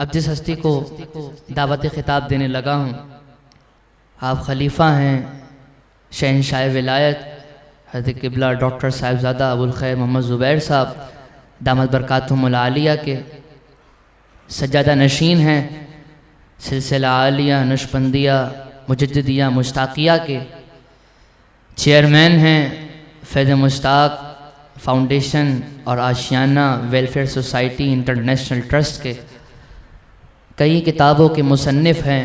अब जिस हस्ती को दावत ख़िताब देने लगा हूँ, आप खलीफा हैं शहंशाह विलायत हज़रत क़िबला डॉक्टर साहिबज़ादा अबुल खैर मोहम्मद ज़ुबैर साहब दामत बरकातुहुमुल आलिया के सज्जादा नशीन हैं, सिलसिला आलिया नक्शबंदिया मुजद्दिदिया मुश्ताकिया के चेयरमैन हैं, फैज़ मुश्ताक फाउंडेशन और आशियाना वेलफेयर सोसाइटी इंटरनेशनल ट्रस्ट के कई किताबों के मुसन्निफ़ हैं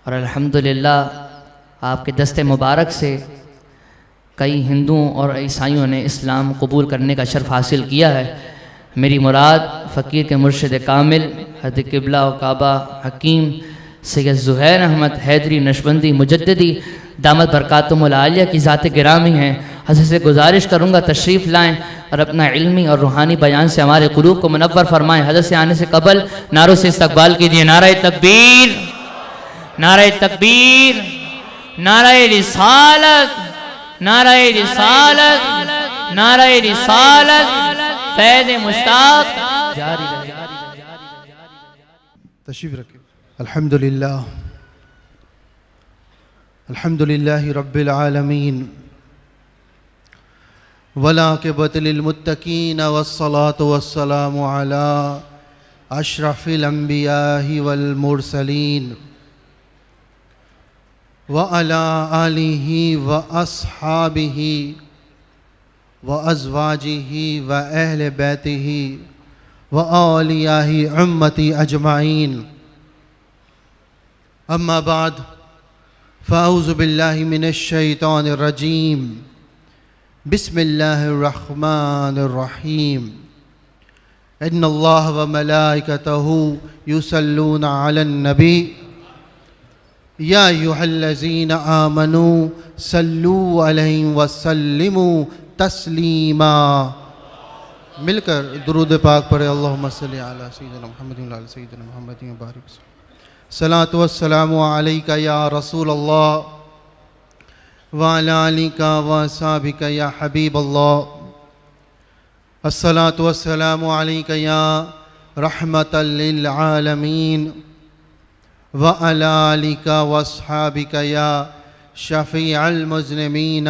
और अल्हम्दुलिल्लाह आपके दस्ते मुबारक से कई हिंदुओं और ईसाइयों ने इस्लाम कबूल करने का शर्फ हासिल किया है। मेरी मुराद फ़कीर के मुर्शिद कामिल हज़रत क़िबला व काबा हकीम सैयद ज़ुहैर अहमद हैदरी नक्शबंदी मुजद्दिदी दामत बरकातुहुमुल आलिया की ज़ात गिरामी हैं। हज़रत से गुजारिश करूँगा तशरीफ़ लाएँ और अपना इल्मी और रूहानी बयान से हमारे क़ुलूब को मुनव्वर फरमाएँ। हज़रत से आने से कबल नारों से इस्तक़बाल कीजिए। नारे तकबीर, नारे तकबीर, नारे रिसालत, नारे रिसालत, नारे रिसालत, फैज़ मुश्ताक जारी रहे। तशरीफ़ रखें। अल्हम्दुलिल्लाह, अल्हम्दुलिल्लाहि रब्बिल आलमीन वलाक़िबतु लिल मुत्तक़ीन वस्सलातु वस्सलामु अला अशरफिल अंबियाहि वल मुरसलीन व अला आलिहि व अस्हाबिहि व अज़वाजिहि व अहले बैतिहि व औलियाहि उम्मती अजमाइन। अम्मा बाद फ़अऊज़ु बिल्लाहि मिनश शैतानिर रजीम। बिस्मिल्लाहिर रहमानिर रहीम। इन्नल्लाह व मलाइकतहु युसल्लूना अलन नबी या अय्युहल्लज़ीना आमनू सल्लू अलैहि व सल्लिमू तस्लीमा। मिलकर दुरूद पाक पढ़े। अल्लाहुम्मा सल्लि अला सय्यिदिना मुहम्मदिन व अला सय्यिदिना मुहम्मदिन व बारिक वसल्लम। सलातु वस्सलामु अलैका या रसूल अल्लाह व अला आलिका व अस्हाबिका या हबीब अल्लाह। अस्सलातु वस्सलामु अलैका या रहमतल लिल आलमीन व अला आलिका व अस्हाबिका या शफ़ीअल मुज़निमीन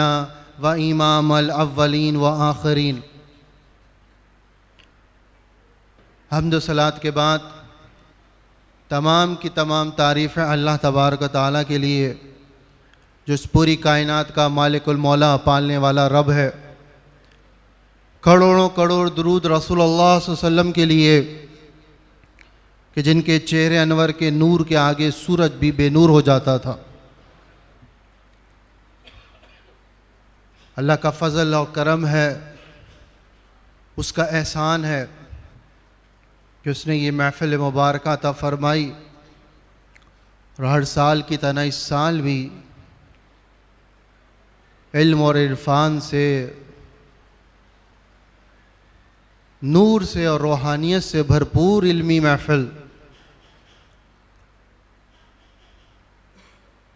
व इमामल अव्वलीन व आखिरीन। हम्द सलात के बाद तमाम की तमाम तारीफ़ें अल्लाह तबारक व तआला के लिए जो इस पूरी कायनात का मालिकुल मौला पालने वाला रब है। करोड़ों करोड़ दुरूद रसूलुल्लाह सल्लल्लाहु अलैहि वसल्लम के लिए कि जिनके चेहरे अनवर के नूर के आगे सूरज भी बेनूर हो जाता था। अल्लाह का फ़ज़ल और करम है, उसका एहसान है कि उसने ये महफ़िल मुबारक अता फ़रमाई और हर साल की तरह इस साल भी इल्म और इरफ़ान से, नूर से और रूहानियत से भरपूर इल्मी महफ़िल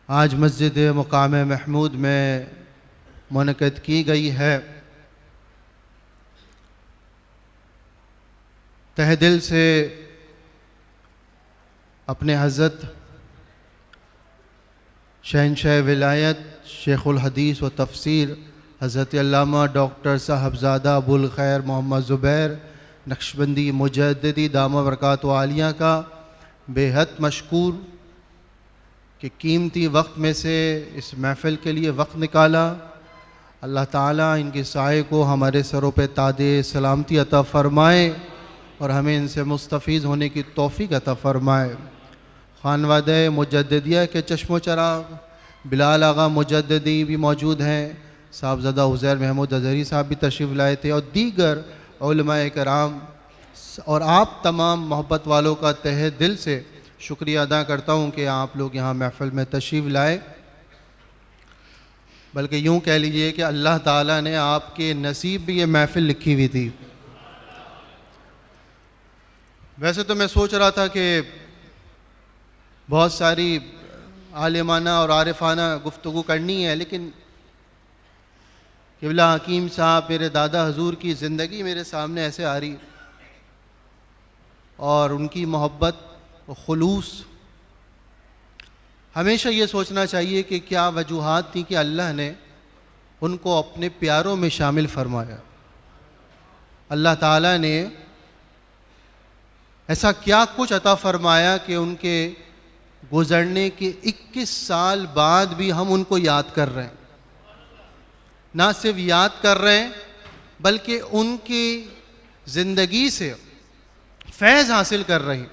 आज मस्जिद मुकाम महमूद में मुनक़िद की गई है। तहे दिल से अपने हज़रत शहंशाह विलायत शेखुल हदीस व तफसीर हज़रत अल्लामा डॉक्टर साहबज़ादा अबुल खैर मोहम्मद ज़ुबैर नक्शबंदी मुजद्दिदी दामत बरकातुहु आलिया का बेहद मशकूर कि कीमती वक्त में से इस महफ़िल के लिए वक्त निकाला। अल्लाह ताला इनके साए को हमारे सरों पे तादे सलामती अता फ़रमाए और हमें इनसे मुस्तफ़ीज़ होने की तौफ़ीक़ अता फ़रमाए। ख़ानवादे मुजद्दिदिया के चश्मो चराग़ बिलाल आगा मुजद्दिदी भी मौजूद हैं, साहबज़ादा हुज़ैर महमूद अज़हरी साहब भी तशरीफ़ लाए थे और दीगर उलमाए कराम और आप तमाम मोहब्बत वालों का तहे दिल से शुक्रिया अदा करता हूँ कि आप लोग यहाँ महफ़िल में तशरीफ़ लाए। बल्कि यूँ कह लीजिए कि अल्लाह ताला ने आपके नसीब भी ये महफ़िल लिखी हुई थी। वैसे तो मैं सोच रहा था कि बहुत सारी आलिमाना और आरिफाना गुफ्तगू करनी है, लेकिन क़िबला हकीम साहब मेरे दादा हजूर की ज़िंदगी मेरे सामने ऐसे आ रही और उनकी मोहब्बत और खुलूस। हमेशा ये सोचना चाहिए कि क्या वजूहात थी कि अल्लाह ने उनको अपने प्यारों में शामिल फरमाया। अल्लाह ताला ने ऐसा क्या कुछ अता फरमाया कि उनके गुज़रने के 21 साल बाद भी हम उनको याद कर रहे हैं। ना सिर्फ याद कर रहे हैं बल्कि उनकी ज़िंदगी से फैज़ हासिल कर रहे हैं।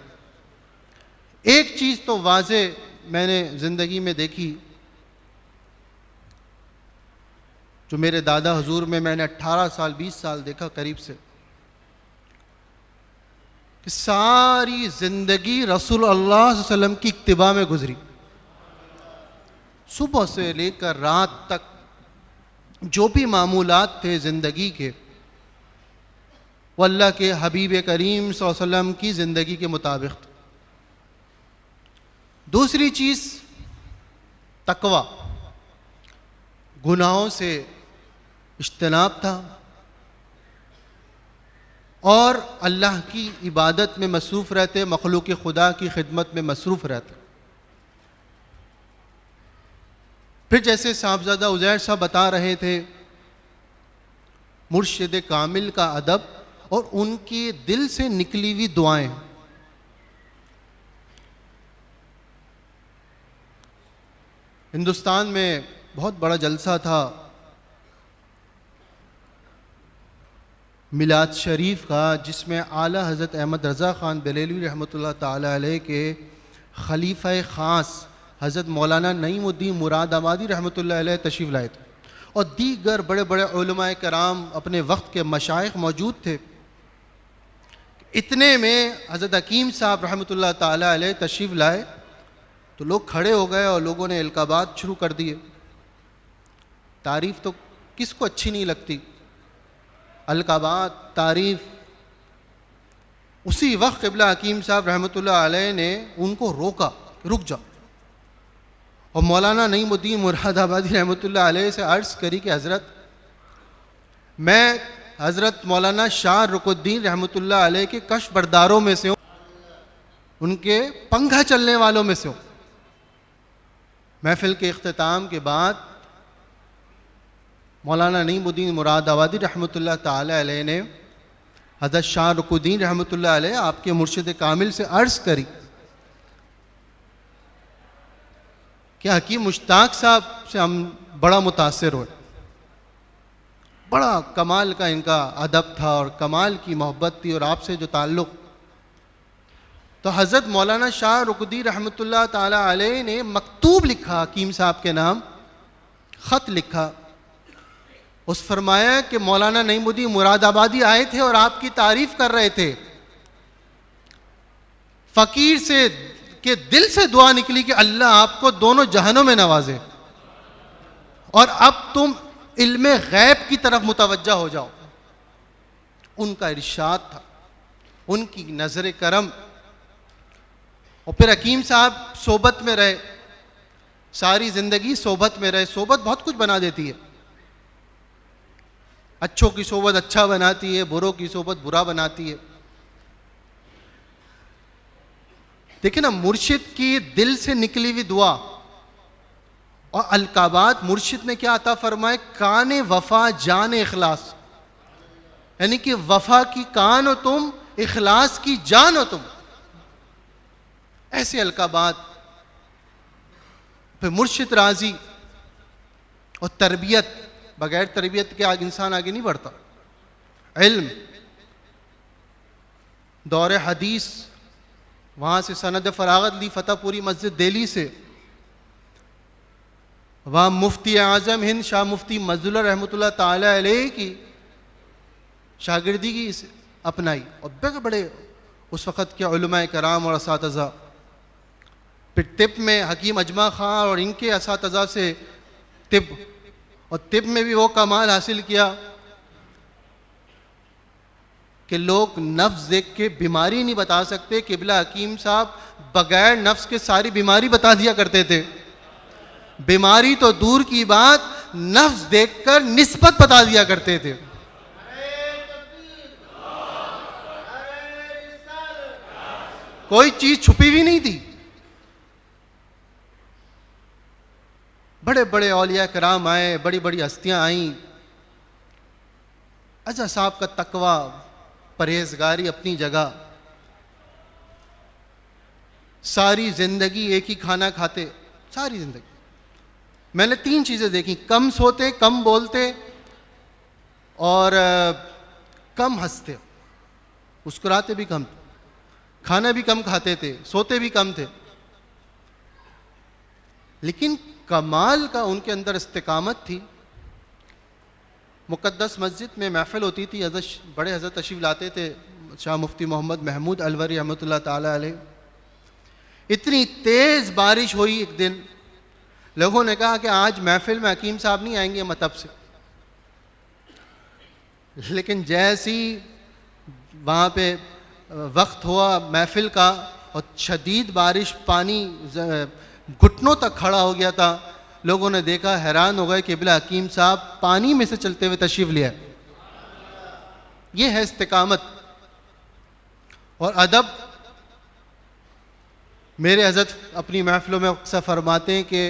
एक चीज़ तो वाज़े मैंने ज़िंदगी में देखी, जो मेरे दादा हुजूर में मैंने 18 साल 20 साल देखा करीब से, कि सारी ज़िंदगी रसूल अल्लाह सल्लल्लाहु अलैहि वसल्लम की इत्तिबा में गुजरी। सुबह से लेकर रात तक जो भी मामूलात थे ज़िंदगी के, वो अल्लाह के हबीब करीम सल्लल्लाहु अलैहि वसल्लम की ज़िंदगी के मुताबिक थे। दूसरी चीज़ तकवा, गुनाहों से इज्तनाब था और अल्लाह की इबादत में मसरूफ़ रहते, मखलूक खुदा की खिदमत में मसरूफ़ रहते। फिर जैसे साहबजादा उज़ैर साहब बता रहे थे, मुर्शिद कामिल का अदब और उनके दिल से निकली हुई दुआएं। हिंदुस्तान में बहुत बड़ा जलसा था मिलाद शरीफ का, जिसमें आला हज़रत अहमद रज़ा ख़ान बरेलवी रहमतुल्लाह ताला अलैह के खलीफा ख़ास हज़रत मौलाना नईमुद्दीन मुरादाबादी रहमतुल्लाह अलैह तशरीफ़ लाए थे और दीगर बड़े बड़े उलमाए कराम अपने वक्त के मशाइख मौजूद थे। इतने में हज़रत हकीम साहब रहमतुल्लाह ताला अलैह तशरीफ़ लाए तो लोग खड़े हो गए और लोगों ने इल्काबात शुरू कर दिए। तारीफ़ तो किसको अच्छी नहीं लगती, अलकाबात तारीफ़। उसी वक्त क़िबला हकीम साहब रहमतुल्लाह अलैह ने उनको रोका, रुक जाओ। और मौलाना नईमुद्दीन मुरादाबादी रहमतुल्लाह अलैह से अर्ज़ करी कि हज़रत, मैं हज़रत मौलाना शाह रुकुद्दीन रहमतुल्लाह अलैह के कश बरदारों में से हूँ, उनके पंखा चलने वालों में से हूँ। महफिल के इख्तिताम के बाद मौलाना नईमुद्दीन मुरादाबादी रहमतुल्लाह ताला अलैह ने हज़रत शाह रुकुद्दीन रहमतुल्लाह अलैह आपके मुर्शिद कामिल से अर्ज़ करी कि हकीम मुश्ताक साहब से हम बड़ा मुतासिर हुए, बड़ा कमाल का इनका अदब था और कमाल की मोहब्बत थी और आपसे जो ताल्लुक़। तो हज़रत मौलाना शाह रुकुद्दीन रहमतुल्लाह ताला अलैह ने मकतूब लिखा, हकीम साहब के नाम ख़त लिखा। उस फरमाया कि मौलाना नईमुद्दीन मुरादाबादी आए थे और आपकी तारीफ़ कर रहे थे। फ़कीर से के दिल से दुआ निकली कि अल्लाह आपको दोनों जहानों में नवाजे और अब तुम इल्मे गैब की तरफ मुतवज्जा हो जाओ। उनका इरशाद था, उनकी नज़र करम। और फिर हकीम साहब सोबत में रहे, सारी ज़िंदगी सोबत में रहे। सोबत बहुत कुछ बना देती है, अच्छों की सोबत अच्छा बनाती है, बुरों की सोबत बुरा बनाती है। देखिए ना, मुर्शिद की दिल से निकली हुई दुआ और अलकाबात। मुर्शिद ने क्या अता फरमाए, कान वफा जान इखलास, यानी कि वफा की कान हो तुम, इखलास की जान हो तुम। ऐसे अलकाबात। फिर मुर्शिद राजी और तरबियत, बगैर तरबियत के आगे इंसान आगे नहीं बढ़ता। इल्म, दौरे हदीस, वहाँ से सनद फरागत ली फतेहपुरी मस्जिद दिल्ली से। वहाँ मुफ्ती आज़म हिंद शाह मुफ्ती मजदुल्ला रहमतुल्लाह ताला अलैह की शागिर्दी की अपनाई और बड़े बड़े उस वक़्त के उलमाए कराम और असातिज़ा। फिर तिब में हकीम अजमा ख़ान और इनके असातिज़ा से तिब, और तिब में भी वो कमाल हासिल किया कि लोग नफ्स देख के बीमारी नहीं बता सकते। क़िबला हकीम साहब बगैर नफ्स के सारी बीमारी बता दिया करते थे। बीमारी तो दूर की बात, नफ्स देखकर निस्बत बता दिया करते थे। कोई चीज छुपी भी नहीं थी। बड़े बड़े औलिया कराम आए, बड़ी बड़ी हस्तियां आईं। अज़हर साहब का तकवा, परहेजगारी अपनी जगह, सारी जिंदगी एक ही खाना खाते, सारी जिंदगी। मैंने 3 चीजें देखी, कम सोते, कम बोलते और कम हंसते, मुस्कुराते भी कम, खाना भी कम खाते थे, सोते भी कम थे। लेकिन कमाल का उनके अंदर इस्तिकामत थी। मुक़द्दस मस्जिद में महफिल होती थी, बड़े हज़रत तशरीफ़ लाते थे, शाह मुफ्ती मोहम्मद महमूद अलवरी रहमतुल्लाह ताला अलैह। इतनी तेज़ बारिश हुई एक दिन, लोगों ने कहा कि आज महफिल में हकीम साहब नहीं आएंगे मतब से। लेकिन जैसी वहाँ पे वक्त हुआ महफिल का और शदीद बारिश, पानी घुटनों तक खड़ा हो गया था, लोगों ने देखा, हैरान हो गए कि बिला हकीम साहब पानी में से चलते हुए तशरीफ लिया। ये है इस्तिकामत और अदब। मेरे हज़रत अपनी महफिलों में अक्सर फरमाते हैं कि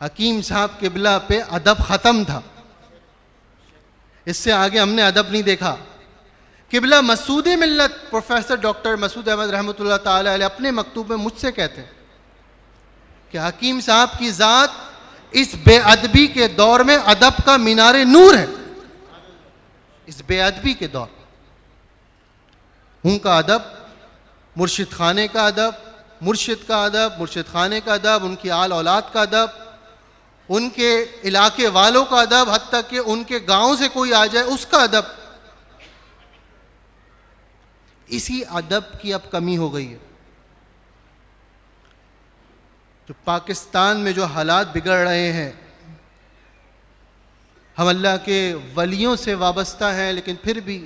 हकीम साहब किबला पे अदब ख़त्म था, इससे आगे हमने अदब नहीं देखा। किबला मसूद मिल्लत प्रोफेसर डॉक्टर मसूद अहमद रहमतुल्लाह ताला अलैह अपने मकतूब में मुझसे कहते हैं कि हकीम साहब की ज़ात इस बेअदबी के दौर में अदब का मीनारे नूर है। इस बेअदबी के दौर उनका अदब, मुर्शिद खाने का अदब, मुर्शिद का अदब, मुर्शिद खाने का अदब, उनकी आल औलाद का अदब, उनके इलाके वालों का अदब, हत्ता कि उनके गांव से कोई आ जाए उसका अदब। इसी अदब की अब कमी हो गई है। जो पाकिस्तान में जो हालात बिगड़ रहे हैं, हम अल्लाह के वलियों से वाबस्ता हैं, लेकिन फिर भी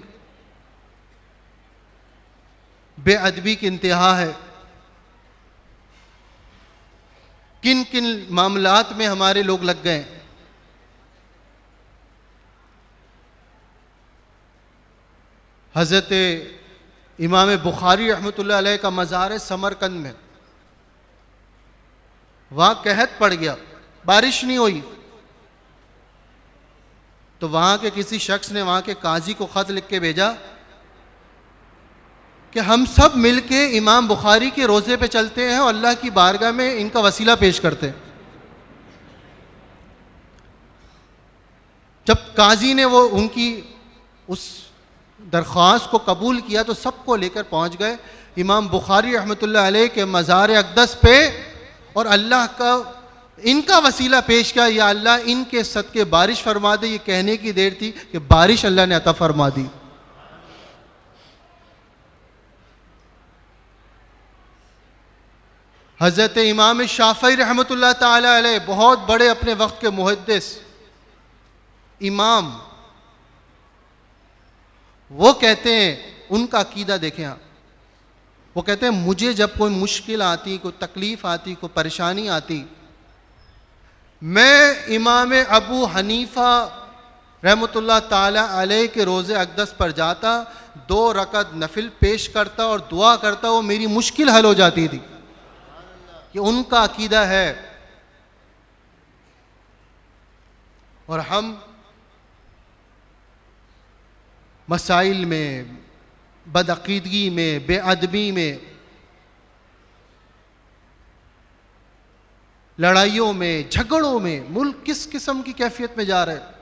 बेअदबी की इंतहा है। किन किन मामलात में हमारे लोग लग गए। हज़रत इमाम बुखारी रहमतुल्लाह अलैह का मज़ार है समरकंद में, वहाँ कहत पड़ गया, बारिश नहीं हुई, तो वहाँ के किसी शख्स ने वहाँ के काजी को ख़त लिख के भेजा कि हम सब मिलके इमाम बुखारी के रोज़े पे चलते हैं और अल्लाह की बारगाह में इनका वसीला पेश करते हैं। जब काजी ने वो उनकी उस दरख्वास्त को कबूल किया तो सबको लेकर पहुंच गए इमाम बुखारी रहमतुल्लाह अलैह के मज़ार अक़दस पे और अल्लाह का इनका वसीला पेश किया, या अल्लाह इनके सदके बारिश फरमा दे। ये कहने की देर थी कि बारिश अल्लाह ने अता फरमा दी। हज़रत इमाम शाफ़ी रहमतुल्लाह ताला अलैह बहुत बड़े अपने वक्त के मुहद्दिस इमाम, वो कहते हैं, उनका अकीदा देखें आप, वो कहते हैं मुझे जब कोई मुश्किल आती, कोई तकलीफ़ आती, कोई परेशानी आती, मैं इमाम अबू हनीफ़ा रहमतुल्लाह ताला अलैह के रोज़े अक़दस पर जाता, 2 रकअत नफिल पेश करता और दुआ करता, वो मेरी मुश्किल हल हो जाती थी। कि उनका अकीदा है। और हम मसाइल में, बदअक़ीदगी में, बेअदबी में, लड़ाइयों में, झगड़ों में मुल्क किस किस्म की कैफियत में जा रहा है।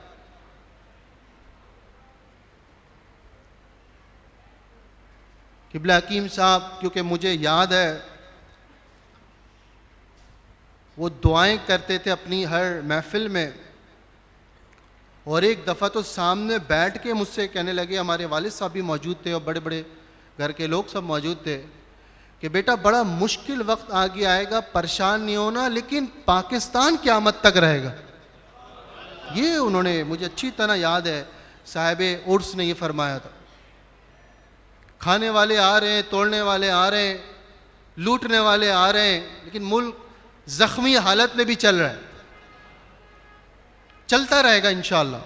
क़िबला हकीम साहब, क्योंकि मुझे याद है वो दुआएं करते थे अपनी हर महफिल में, और एक दफ़ा तो सामने बैठ के मुझसे कहने लगे, हमारे वालिद साहब भी मौजूद थे और बड़े बड़े घर के लोग सब मौजूद थे, कि बेटा बड़ा मुश्किल वक्त आगे आएगा, परेशान नहीं होना, लेकिन पाकिस्तान क़यामत तक रहेगा। ये उन्होंने, मुझे अच्छी तरह याद है, साहिब उर्स ने ये फरमाया था। खाने वाले आ रहे हैं, तोड़ने वाले आ रहे हैं, लूटने वाले आ रहे हैं, लेकिन मुल्क ज़ख्मी हालत में भी चल रहा है, चलता रहेगा इंशाअल्लाह।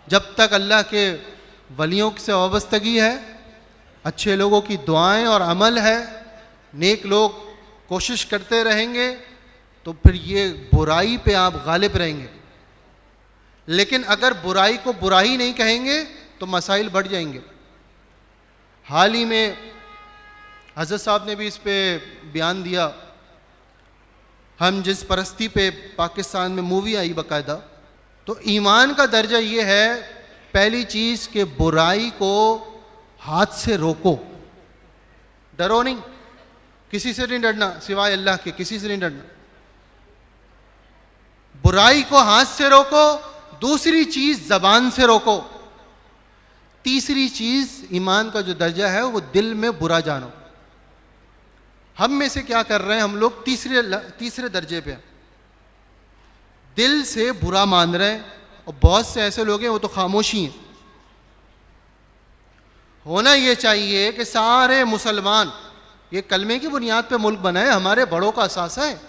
जब तक अल्लाह के वलियों से वाबस्तगी है, अच्छे लोगों की दुआएं और अमल है, नेक लोग कोशिश करते रहेंगे तो फिर ये बुराई पे आप गालिब रहेंगे। लेकिन अगर बुराई को बुराई नहीं कहेंगे तो मसाइल बढ़ जाएंगे। हाल ही में हज़रत साहब ने भी इस पे बयान दिया, हम जिस परस्ती पे पाकिस्तान में मूवी आई बाकायदा, तो ईमान का दर्जा ये है, पहली चीज़ कि बुराई को हाथ से रोको, डरो नहीं, किसी से नहीं डरना सिवाय अल्लाह के, किसी से नहीं डरना, बुराई को हाथ से रोको। दूसरी चीज जबान से रोको। तीसरी चीज ईमान का जो दर्जा है वो दिल में बुरा जानो। हम में से क्या कर रहे हैं, हम लोग तीसरे दर्जे पे, दिल से बुरा मान रहे हैं, और बहुत से ऐसे लोग हैं वो तो खामोशी हैं। होना ये चाहिए कि सारे मुसलमान, ये कलमे की बुनियाद पे मुल्क बना है, हमारे बड़ों का असासा है।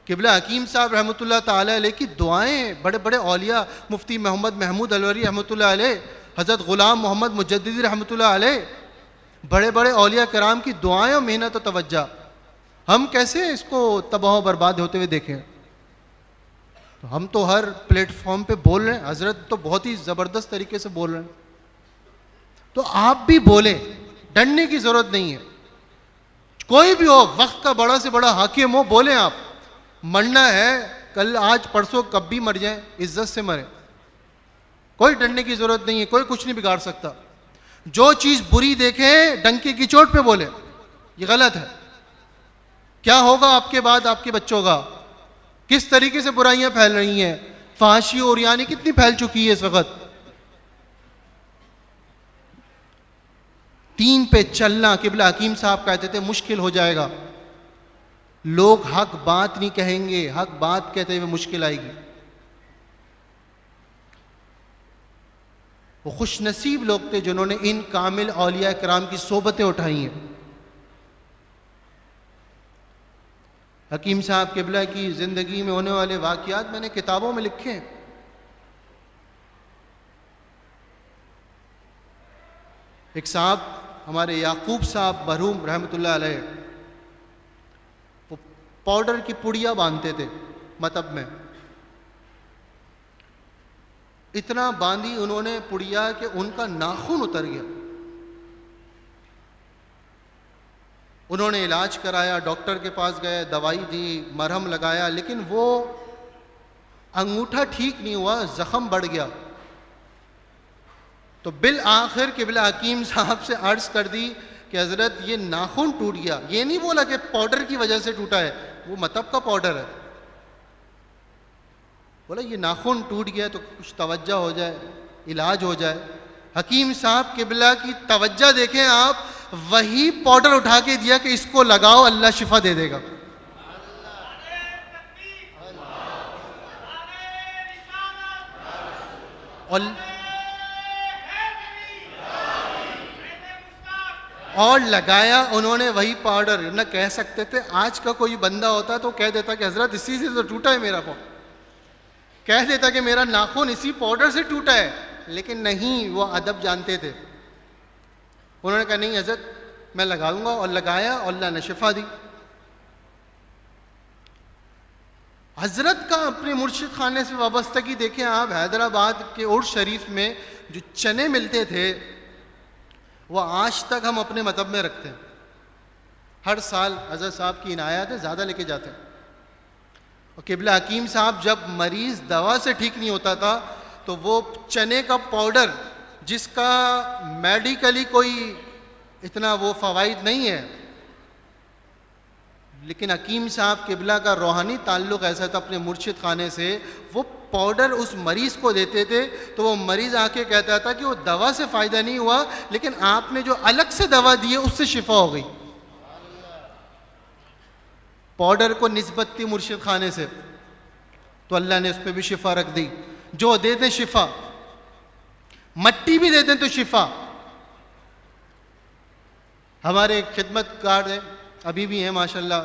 किबला हकीम साहब रहमतुल्लाह ताला अलैह की दुआएं, बड़े बड़े औलिया, मुफ्ती मोहम्मद महमूद अलवरी रहमतुल्लाह अलैह, हज़रत ग़ुलाम मोहम्मद मुजद्दिदी रहमतुल्लाह अलैह, बड़े बड़े औलिया कराम की दुआएं और मेहनत और तवज्जा, हम कैसे इसको तबाह बर्बाद होते हुए देखें। तो हम तो हर प्लेटफॉर्म पे बोल रहे हैं, हज़रत तो बहुत ही ज़बरदस्त तरीके से बोल रहे हैं, तो आप भी बोलें, डरने की ज़रूरत नहीं है। कोई भी हो, वक्त का बड़ा से बड़ा हाकिम हो, बोलें आप। मरना है कल, आज परसों, कब भी मर जाए, इज्जत से मरे, कोई डरने की जरूरत नहीं है, कोई कुछ नहीं बिगाड़ सकता। जो चीज बुरी देखे डंके की चोट पे बोले, ये गलत है। क्या होगा आपके बाद आपके बच्चों का, किस तरीके से बुराइयां फैल रही हैं, फांसी और यानी कितनी फैल चुकी है इस वक्त। 3 पे चलना, किबला हकीम साहब कहते थे, मुश्किल हो जाएगा। लोग हक बात नहीं कहेंगे, हक बात कहते हुए मुश्किल आएगी। वो खुश नसीब लोग थे जिन्होंने इन कामिल औलिया कराम की सोबतें उठाई हैं। हकीम साहब किबला की जिंदगी में होने वाले वाकयात मैंने किताबों में लिखे हैं। एक साहब हमारे याकूब साहब मरहूम रहमतुल्लाह अलैह, वो पाउडर की पुड़िया बांधते थे मतब में, इतना बांधी उन्होंने पुड़िया कि उनका नाखून उतर गया। उन्होंने इलाज कराया, डॉक्टर के पास गए, दवाई दी, मरहम लगाया, लेकिन वो अंगूठा ठीक नहीं हुआ, जख्म बढ़ गया। तो बिल आखिर किबला हकीम साहब से अर्ज कर दी कि हजरत ये नाखून टूट गया। ये नहीं बोला कि पाउडर की वजह से टूटा है, वो मतब का पाउडर है, बोला ये नाखून टूट गया तो कुछ तवज्जो हो जाए, इलाज हो जाए। हकीम साहब किबला की तवज्जो देखें आप, वही पाउडर उठा के दिया कि इसको लगाओ, अल्लाह शिफा दे देगा। और लगाया उन्होंने वही पाउडर। न कह सकते थे, आज का कोई बंदा होता तो कह देता कि हजरत इसी से तो टूटा है मेरा पाँव, कह देता कि मेरा नाखून इसी पाउडर से टूटा है, लेकिन नहीं, वो अदब जानते थे। उन्होंने कहा नहीं हजरत मैं लगाऊंगा, और लगाया और अल्लाह ने शिफा दी। हजरत का अपने मुर्शिद खाने से वाबस्तगी देखें आप। हैदराबाद के उर्स शरीफ में जो चने मिलते थे वो आज तक हम अपने मतब में रखते हैं। हर साल हजरत साहब की इनायत है, ज़्यादा लेके जाते हैं। और किबला हकीम साहब जब मरीज़ दवा से ठीक नहीं होता था तो वो चने का पाउडर, जिसका मेडिकली कोई इतना वो फ़वाइद नहीं है, लेकिन हकीम साहब किबला का रूहानी ताल्लुक़ ऐसा था अपने मुर्शिद खाने से, वो पाउडर उस मरीज़ को देते थे तो वो मरीज़ आके कहता था कि वो दवा से फ़ायदा नहीं हुआ, लेकिन आपने जो अलग से दवा दी है उससे शिफा हो गई। पाउडर को निस्बत थी मुर्शिद खाने से, तो अल्लाह ने उस पर भी शिफा रख दी। जो दे दें शिफा, मट्टी भी दे दें तो शिफा। हमारे खिदमतगार हैं, अभी भी हैं माशाल्लाह,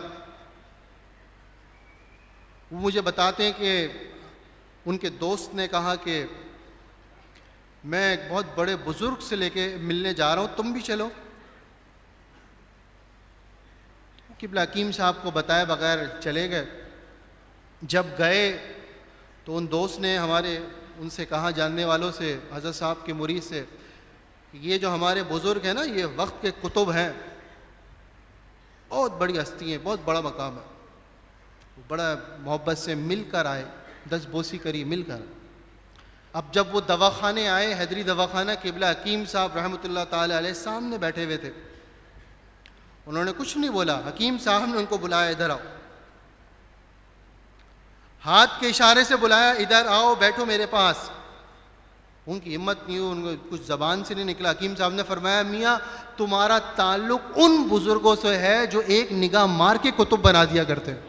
वो मुझे बताते हैं कि उनके दोस्त ने कहा कि मैं एक बहुत बड़े बुजुर्ग से लेके मिलने जा रहा हूँ, तुम भी चलो। किबला हकीम साहब को बताए बगैर चले गए। जब गए तो उन दोस्त ने हमारे उनसे कहा, जानने वालों से, हज़रत साहब के मुरीद से, ये जो हमारे बुज़ुर्ग हैं ना, ये वक्त के कुतुब हैं, बहुत बड़ी हस्ती हैं, बहुत बड़ा मकाम है। बड़ा मोहब्बत से मिलकर आए, दस्तबोसी करी, मिलकर। अब जब वो दवाखाने आए, हैदरी दवाखाना, किबला हकीम साहब रहमतुल्लाह ताला अलैह सामने बैठे हुए थे। उन्होंने कुछ नहीं बोला। हकीम साहब ने उनको बुलाया, इधर आओ, हाथ के इशारे से बुलाया, इधर आओ, बैठो मेरे पास। उनकी हिम्मत नहीं हुई, उनको कुछ ज़बान से नहीं निकला। हकीम साहब ने फरमाया, मियाँ तुम्हारा ताल्लुक़ उन बुज़ुर्गों से है जो एक निगाह मार के कुतुब बना दिया करते हैं।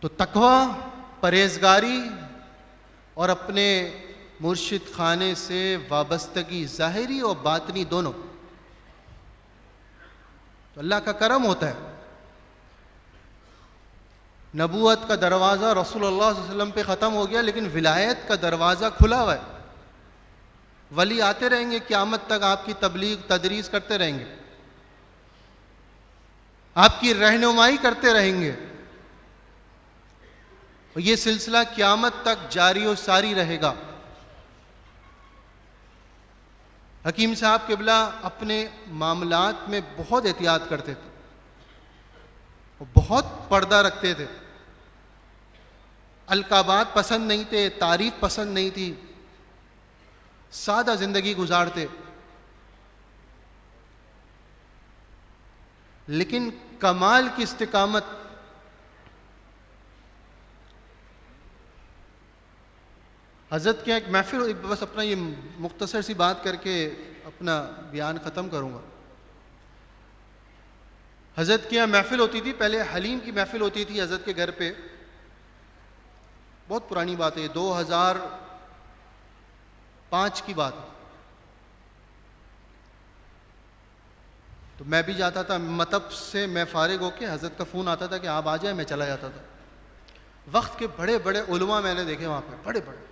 तो तकवा, परहेज़गारी और अपने मुर्शिद खाने से वाबस्तगी, ज़ाहिरी और बातनी दोनों, तो अल्लाह का करम होता है। नबूवत का दरवाज़ा रसूलुल्लाह सल्लल्लाहु अलैहि वसल्लम पे ख़त्म हो गया, लेकिन विलायत का दरवाज़ा खुला हुआ है। वली आते रहेंगे, क़यामत तक आपकी तबलीग तदरीस करते रहेंगे, आपकी रहनुमाई करते रहेंगे, और ये सिलसिला क़यामत तक जारी और सारी रहेगा। हकीम साहब किबला अपने मामलात में बहुत एहतियात करते थे, वो बहुत पर्दा रखते थे। अलकाबात पसंद नहीं थे, तारीफ पसंद नहीं थी, सादा जिंदगी गुजारते। लेकिन कमाल की इस्तिकामत, हज़रत के एक महफिल, बस अपना ये मुख्तसर सी बात करके अपना बयान ख़त्म करूँगा। हज़रत के यहाँ महफिल होती थी, पहले हलीम की महफिल होती थी हज़रत के घर पे। बहुत पुरानी बात है, 2005 की बात है। तो मैं भी जाता था, मतब से मैं फारिग होके हज़रत का फ़ोन आता था कि आप आ जाए, मैं चला जाता था। वक्त के बड़े बड़े उलमा मैंने देखे वहाँ पे, बड़े बड़े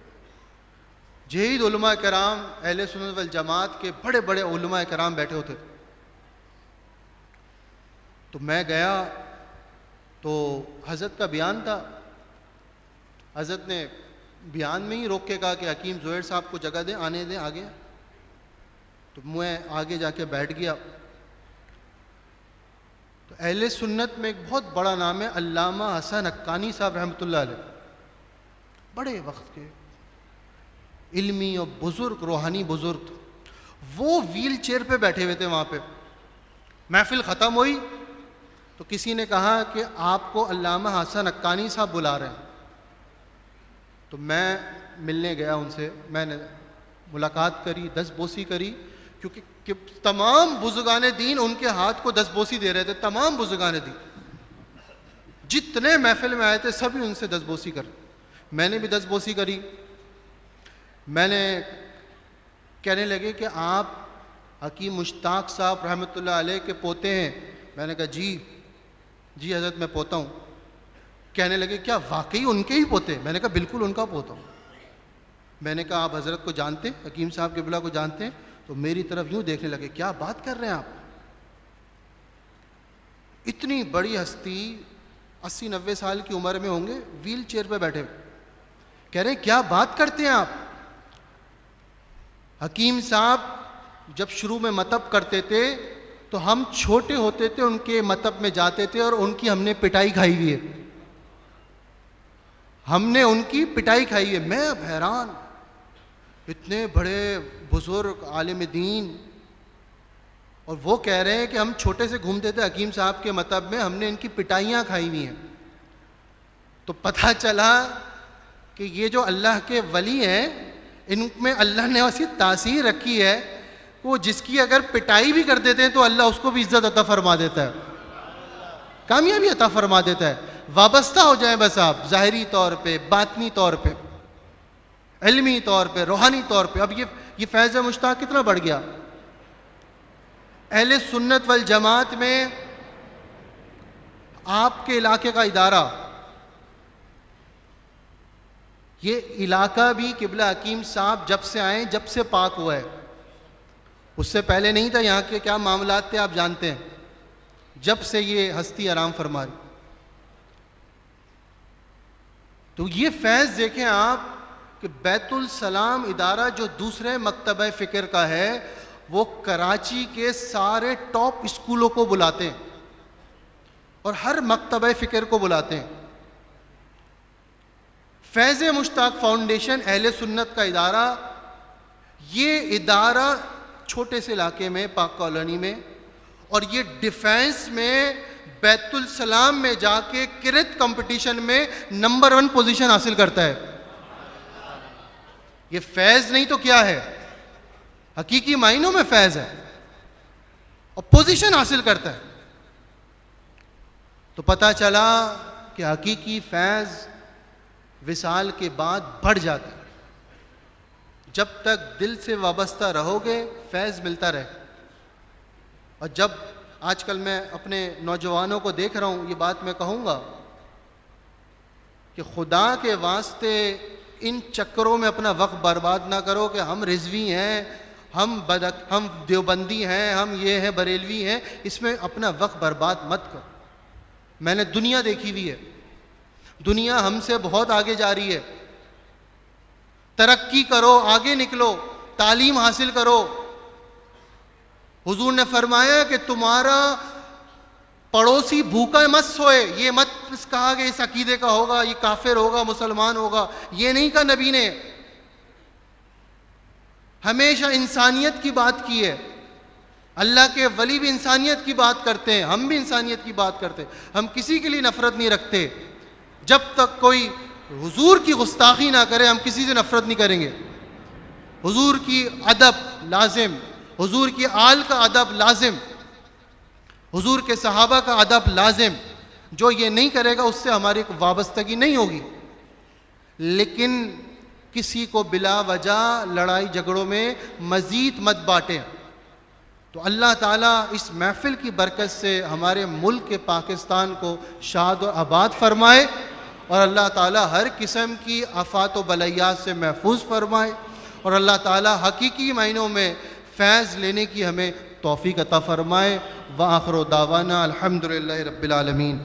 जहीद उलमा कराम, अहले सुन्नत वल जमात के बड़े बड़े उलमा कराम बैठे होते थे। तो मैं गया तो हज़रत का बयान था। हज़रत ने बयान में ही रोक के कहा कि हकीम ज़ुहैर साहब को जगह दें, आने दें आगे। तो मैं आगे जाके बैठ गया। तो अहले सुन्नत में एक बहुत बड़ा नाम है अल्लामा हसन हक्कानी साहब रहमतुल्लाह अलैह, बड़े वक्त के इल्मी और बुज़ुर्ग, रूहानी बुज़ुर्ग। वो व्हील चेयर पर बैठे हुए थे वहाँ पे। महफिल ख़त्म हुई तो किसी ने कहा कि आपको अल्लामा हसन हक्कानी साहब बुला रहे हैं। तो मैं मिलने गया उनसे, मैंने मुलाकात करी, दस्तबोसी करी, क्योंकि तमाम बुज़ुर्गान दीन उनके हाथ को दस्तबोसी दे रहे थे। तमाम बुज़ुर्गान दीन जितने महफिल में आए थे सभी उनसे दस्तबोसी कर। मैंने भी दस्तबोसी करी। मैंने कहने लगे कि आप हकीम मुश्ताक साहब रहमतुल्लाह अलैह के पोते हैं। मैंने कहा जी जी हज़रत मैं पोता हूँ। कहने लगे क्या वाकई उनके ही पोते? मैंने कहा बिल्कुल उनका पोता हूँ। मैंने कहा आप हज़रत को जानते हैं, हकीम साहब क़िबला को जानते हैं? तो मेरी तरफ यूँ देखने लगे, क्या बात कर रहे हैं आप, इतनी बड़ी हस्ती 80-90 साल की उम्र में होंगे, व्हील चेयर पर बैठे। कह रहे क्या बात करते हैं आप। हकीम साहब जब शुरू में मतब करते थे तो हम छोटे होते थे, उनके मतब में जाते थे और उनकी हमने पिटाई खाई हुई है, हमने उनकी पिटाई खाई है। मैं अब हैरान, इतने बड़े बुजुर्ग आलिम दीन, और वो कह रहे हैं कि हम छोटे से घूमते थे हकीम साहब के मतब में, हमने इनकी पिटाइयाँ खाई हुई हैं। तो पता चला कि ये जो अल्लाह के वली हैं, इनमें अल्लाह ने ऐसी तासीर रखी है, वो जिसकी अगर पिटाई भी कर देते हैं तो अल्लाह उसको भी इज्जत अता फरमा देता है, कामयाबी अता फरमा देता है। वाबस्ता हो जाए बस आप, ज़ाहिरी तौर पे, बातनी तौर पे, इल्मी तौर पे, रूहानी तौर पे। अब ये फैज़ मुश्ताक कितना बढ़ गया। अहले सुन्नत वल जमात में आपके इलाके का इदारा, ये इलाका भी किबला हकीम साहब जब से आए, जब से पाक हुआ है, उससे पहले नहीं था। यहाँ के क्या मामलात थे आप जानते हैं, जब से ये हस्ती आराम फरमा रही। तो ये फैज़ देखें आप कि बैतुल सलाम इदारा जो दूसरे मकतबा फ़िक्र का है, वो कराची के सारे टॉप स्कूलों को बुलाते हैं और हर मकतबा फ़िक्र को बुलाते हैं। फैज़ मुश्ताक फाउंडेशन अहले सुन्नत का इदारा, ये इदारा छोटे से इलाके में, पाक कॉलोनी में, और ये डिफेंस में बैतुल सलाम में जाके किरत कंपटीशन में नंबर 1 पोजीशन हासिल करता है। ये फैज़ नहीं तो क्या है, हकीकी मायनों में फैज़ है और पोजीशन हासिल करता है। तो पता चला कि हकीकी फैज़ विसाल के बाद बढ़ जाता है। जब तक दिल से वाबस्ता रहोगे फैज़ मिलता रहे। और जब आजकल मैं अपने नौजवानों को देख रहा हूँ, ये बात मैं कहूँगा कि खुदा के वास्ते इन चक्करों में अपना वक्त बर्बाद ना करो कि हम रिजवी हैं, हम देवबंदी हैं, हम ये हैं, बरेलवी हैं। इसमें अपना वक्त बर्बाद मत करो। मैंने दुनिया देखी हुई है, दुनिया हमसे बहुत आगे जा रही है। तरक्की करो, आगे निकलो, तालीम हासिल करो। हुजूर ने फरमाया कि तुम्हारा पड़ोसी भूखा मत सोए। ये मत कहा कि इस अकीदे का होगा, ये काफिर होगा, मुसलमान होगा, ये नहीं कहा नबी ने। हमेशा इंसानियत की बात की है। अल्लाह के वली भी इंसानियत की बात करते हैं, हम भी इंसानियत की बात करते हैं। हम किसी के लिए नफरत नहीं रखते। जब तक कोई हुजूर की गुस्ताखी ना करे, हम किसी से नफरत नहीं करेंगे। हुजूर की अदब लाजिम, हुजूर की आल का अदब लाजिम, हुजूर के सहाबा का अदब लाजिम। जो ये नहीं करेगा उससे हमारी वाबस्तगी नहीं होगी। लेकिन किसी को बिला वजह लड़ाई झगड़ों में मज़ीद मत बांटें। तो अल्लाह ताला इस महफिल की बरकत से हमारे मुल्क के पाकिस्तान को शाद और आबाद फरमाए और अल्लाह ताला हर किस्म की आफात व बलैयात से महफूज फरमाए और अल्लाह ताला हकीकी मायनों में फैज़ लेने की हमें तौफीक अता फरमाए। व आखिर दावाना अल्हम्दुलिल्लाहि रब्बिल आलमीन।